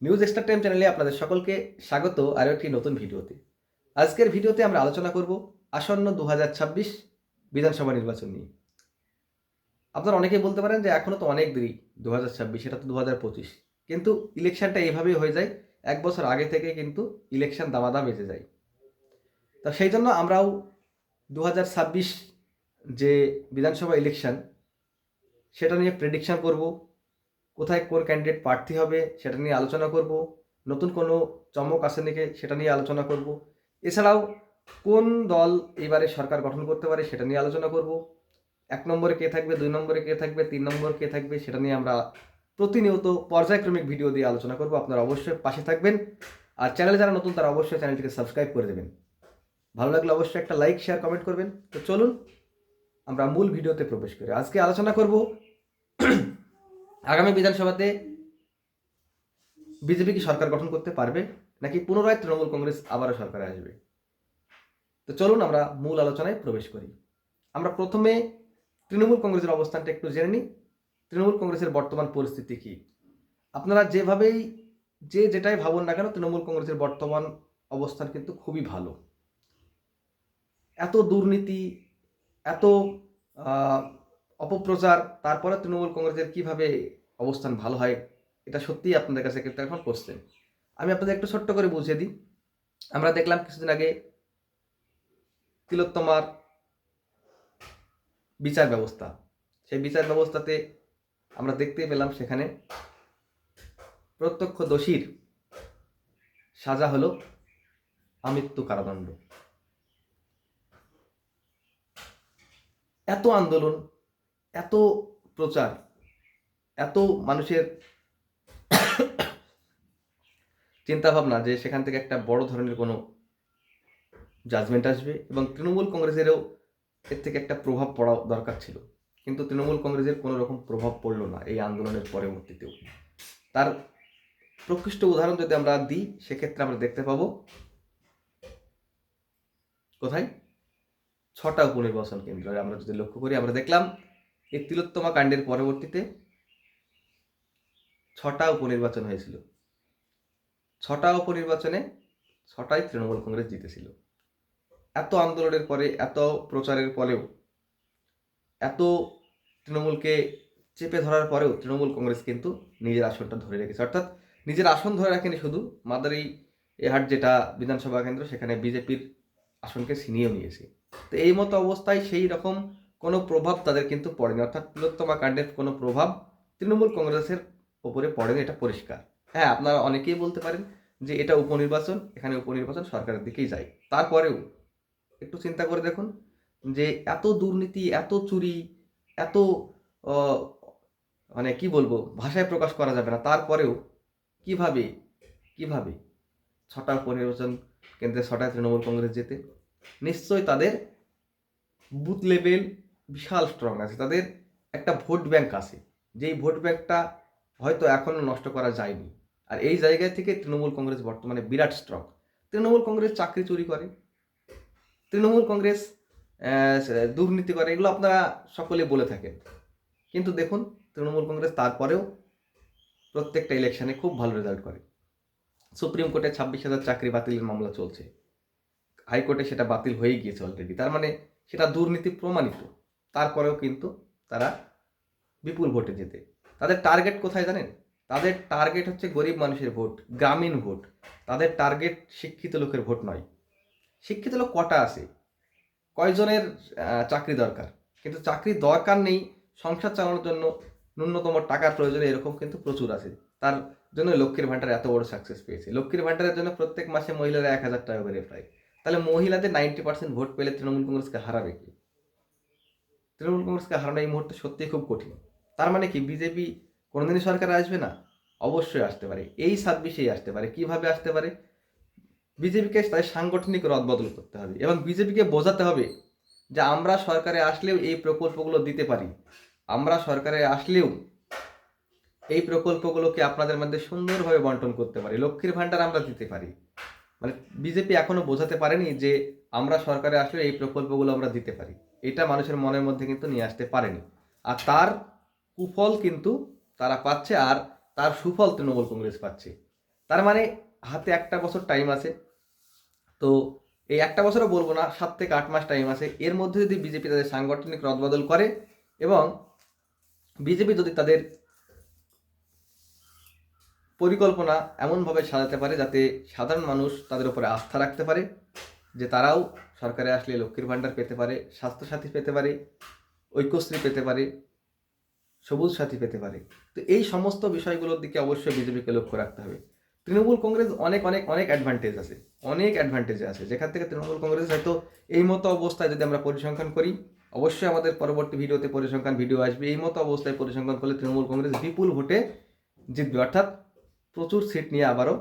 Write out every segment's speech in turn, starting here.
News extra time চ্যানেলে আপনাদের সকলকে স্বাগত আরও একটি নতুন ভিডিওতে। আজকের ভিডিওতে আমরা আলোচনা করব আসন্ন 2026 বিধানসভা নির্বাচন নিয়ে। আপনারা অনেকেই বলতে পারেন যে এখনও তো অনেক দেরি, 2026 এটা তো 2025, কিন্তু ইলেকশনটা এভাবেই হয়ে যায়, এক বছর আগে থেকে কিন্তু ইলেকশন দামাদা বেজে যায়। তা সেই জন্য আমরাও 2026 যে বিধানসভা ইলেকশন সেটা নিয়ে প্রেডিকশন করব, কোথায় কোন ক্যান্ডিডেট প্রার্থী হবে সেটা নিয়ে আলোচনা করব, নতুন কোনো চমক আসে নাকি সেটা নিয়ে আলোচনা করব, এছাড়াও কোন দল এবারে সরকার গঠন করতে পারে সেটা নিয়ে আলোচনা করব, 1 নম্বরে কে থাকবে, 2 নম্বরে কে থাকবে, 3 নম্বর কে থাকবে সেটা নিয়ে আমরা প্রতিনিয়ত পর্যায়ক্রমিক ভিডিও দিয়ে আলোচনা করব। আপনারা অবশ্যই পাশে থাকবেন, আর চ্যানেলে যারা নতুন তারা অবশ্যই চ্যানেলটিকে সাবস্ক্রাইব করে দেবেন। ভালো লাগলে অবশ্যই একটা লাইক শেয়ার কমেন্ট করবেন। তো চলুন আমরা মূল ভিডিওতে প্রবেশ করি। আজকে আলোচনা করব আগামী বিধানসভাতে বিজেপি কি সরকার গঠন করতে পারবে, নাকি পুনরায় তৃণমূল কংগ্রেস আবারও সরকারে আসবে। তো চলুন আমরা মূল আলোচনায় প্রবেশ করি। আমরা প্রথমে তৃণমূল কংগ্রেসের অবস্থানটা একটু জেনে নিই। তৃণমূল কংগ্রেসের বর্তমান পরিস্থিতি কি? আপনারা যেভাবেই যেটাই ভাবুন না কেন, তৃণমূল কংগ্রেসের বর্তমান অবস্থান কিন্তু খুবই ভালো। এত দুর্নীতি, এত অপপ্রচার, তারপরে তৃণমূল কংগ্রেসের কিভাবে অবস্থান ভালো হয়, এটা সত্যিই আপনাদের কাছে কিন্তু এখন কোশ্চেন। আমি আপনাদের একটু ছোট্ট করে বুঝিয়ে দিই। আমরা দেখলাম কিছুদিন আগে তিলোত্তমার বিচার ব্যবস্থা, সেই বিচার ব্যবস্থাতে আমরা দেখতে পেলাম সেখানে প্রত্যক্ষ দোষীর সাজা হলো আমৃত্যু কারাদণ্ড। এত আন্দোলন, এত প্রচার, এত মানুষের চিন্তাভাবনা যে সেখান থেকে একটা বড় ধরনের কোনো জাজমেন্ট আসবে, এবং তৃণমূল কংগ্রেসেরও এর থেকে একটা প্রভাব পড়া দরকার ছিল, কিন্তু তৃণমূল কংগ্রেসের কোনো রকম প্রভাব পড়লো না এই আন্দোলনের পরবর্তীতেও। তার প্রকৃষ্ট উদাহরণ যদি আমরা দিই, সেক্ষেত্রে আমরা দেখতে পাবো কোথায় 6টা উপনির্বাচন কেন্দ্রে আমরা যদি লক্ষ্য করি, আমরা দেখলাম এই তিলোত্তমা কাণ্ডের পরবর্তীতে 6টা উপনির্বাচন হয়েছিল। 6টা উপনির্বাচনে 6টাই তৃণমূল কংগ্রেস জিতেছিল। এত আন্দোলনের পরে, এত প্রচারের পরেও, এত তৃণমূলকে চেপে ধরার পরেও তৃণমূল কংগ্রেস কিন্তু নিজের আসনটা ধরে রেখেছে। অর্থাৎ নিজের আসন ধরে রাখেনি শুধু, মাদারি এহাট যেটা বিধানসভা কেন্দ্র সেখানে বিজেপির আসনকে ছিনিয়েও নিয়েছে। তো এই মতো অবস্থায় সেই রকম কোনো প্রভাব তাদের কিন্তু পড়েনি, অর্থাৎ তিলোত্তমা কাণ্ডের কোনো প্রভাব তৃণমূল কংগ্রেসের ওপরে পড়েনি, এটা পরিষ্কার। হ্যাঁ, আপনারা অনেকেই বলতে পারেন যে এটা উপনির্বাচন, এখানে উপনির্বাচন সরকারের দিকেই যায়। তারপরেও একটু চিন্তা করে দেখুন যে এত দুর্নীতি, এত চুরি, এত মানে কি বলবো, ভাষায় প্রকাশ করা যাবে না, তারপরেও কিভাবে কিভাবে 6টা উপনির্বাচন কেন্দ্রে 6টায় তৃণমূল কংগ্রেস জেতে? নিশ্চয়ই তাদের বুথ লেভেল বিশাল স্ট্রং আছে, তাদের একটা ভোট ব্যাংক আছে, যেই ভোট ব্যাংকটা হয়তো এখনো নষ্ট করা যায়নি। আর এই জায়গা থেকে তৃণমূল কংগ্রেস বর্তমানে বিরাট স্ট্রং। তৃণমূল কংগ্রেস চাকরি চুরি করে, তৃণমূল কংগ্রেস দুর্নীতি করে, এগুলো আপনারা সকলে বলে থাকেন, কিন্তু দেখুন তৃণমূল কংগ্রেস তারপরেও প্রত্যেকটা ইলেকশনে খুব ভালো রেজাল্ট করে। সুপ্রিম কোর্টে 26,000 চাকরি বাতিলের মামলা চলছে, হাইকোর্টে সেটা বাতিল হয়ে গিয়েছে অলরেডি, তার মানে সেটা দুর্নীতি প্রমাণিত। তারপরেও কিন্তু তারা বিপুল ভোটে জেতে। তাদের টার্গেট কোথায় জানেন? তাদের টার্গেট হচ্ছে গরিব মানুষের ভোট, গ্রামীণ ভোট। তাদের টার্গেট শিক্ষিত লোকের ভোট নয়। শিক্ষিত লোক কটা আছে, কয়জনের চাকরি দরকার, কিন্তু চাকরি দরকার নেই, সংসার চালানোর জন্য ন্যূনতম টাকার প্রয়োজন, এরকম কিন্তু প্রচুর আছে। তার জন্য লক্ষ্মীর ভাণ্ডার এত বড় সাকসেস পেয়েছে। লক্ষ্মীর ভাণ্ডারের জন্য প্রত্যেক মাসে মহিলারা 1,000 টাকা করে পায়। তাহলে মহিলাদের 90% ভোট পেলে তৃণমূল কংগ্রেসকে হারাবে কি? তৃণমূল কংগ্রেসকে হারানো এই মুহূর্তে সত্যিই খুব কঠিন। তার মানে কি বিজেপি কোনোদিনই সরকারে আসবে না? অবশ্যই আসতে পারে, এই 26-এই আসতে পারে। কিভাবে আসতে পারে? বিজেপিকে তাদের সাংগঠনিক রদবদল করতে হবে, এবং বিজেপিকে বোঝাতে হবে যে আমরা সরকারে আসলেও এই প্রকল্পগুলো দিতে পারি, আমরা সরকারে আসলেও এই প্রকল্পগুলোকে আপনাদের মধ্যে সুন্দরভাবে বন্টন করতে পারি, লক্ষ্মীর ভাণ্ডার আমরা দিতে পারি। মানে বিজেপি এখনো বোঝাতে পারেনি যে আমরা সরকারে আসলে এই প্রকল্পগুলো আমরা দিতে পারি, এটা মানুষের মনের মধ্যে কিন্তু নিয়ে আসতে পারেনি। আর তার কুফল কিন্তু তারা পাচ্ছে, আর তার সুফল তৃণমূল কংগ্রেস পাচ্ছে। তার মানে হাতে 1টা বছর টাইম আছে। তো এই 1টা বছরও বলবো না, 7 থেকে 8 মাস টাইম আছে। এর মধ্যে যদি বিজেপি তাদের সাংগঠনিক রদবদল করে এবং বিজেপি যদি তাদের পরিকল্পনা এমনভাবে সাজাতে পারে যাতে সাধারণ মানুষ তাদের উপরে আস্থা রাখতে পারে, যে তারাও সরকারে আসলে লক্ষ্মীর ভাণ্ডার পেতে পারে, স্বাস্থ্যসাথী পেতে পারে, ঐক্যশ্রী পেতে পারে, সবুজ সাথী পেতে পারে। তো এই সমস্ত বিষয়গুলোর দিকে অবশ্যই বিজেপিকে লক্ষ্য রাখতে হবে। তৃণমূল কংগ্রেস অনেক অনেক অনেক অ্যাডভান্টেজ আছে, অনেক অ্যাডভান্টেজে আছে, যেখান থেকে তৃণমূল কংগ্রেস হয়তো এই মতো অবস্থায় যদি আমরা পরিসংখ্যান করি, অবশ্যই আমাদের পরবর্তী ভিডিওতে পরিসংখ্যান ভিডিও আসবে, এই মতো অবস্থায় পরিসংখ্যান করলে তৃণমূল কংগ্রেস বিপুল ভোটে জিতবে, অর্থাৎ প্রচুর সিট নিয়ে আবারও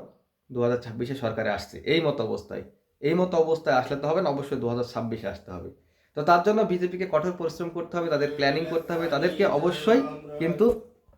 2026-এ সরকারে আসছে। এই মতো অবস্থায় আসলে তো হবে না, অবশ্যই 2026-এ আসতে হবে। তো তার জন্য বিজেপিকে কঠোর পরিশ্রম করতে হবে, তাদের প্ল্যানিং করতে হবে, তাদেরকে অবশ্যই কিন্তু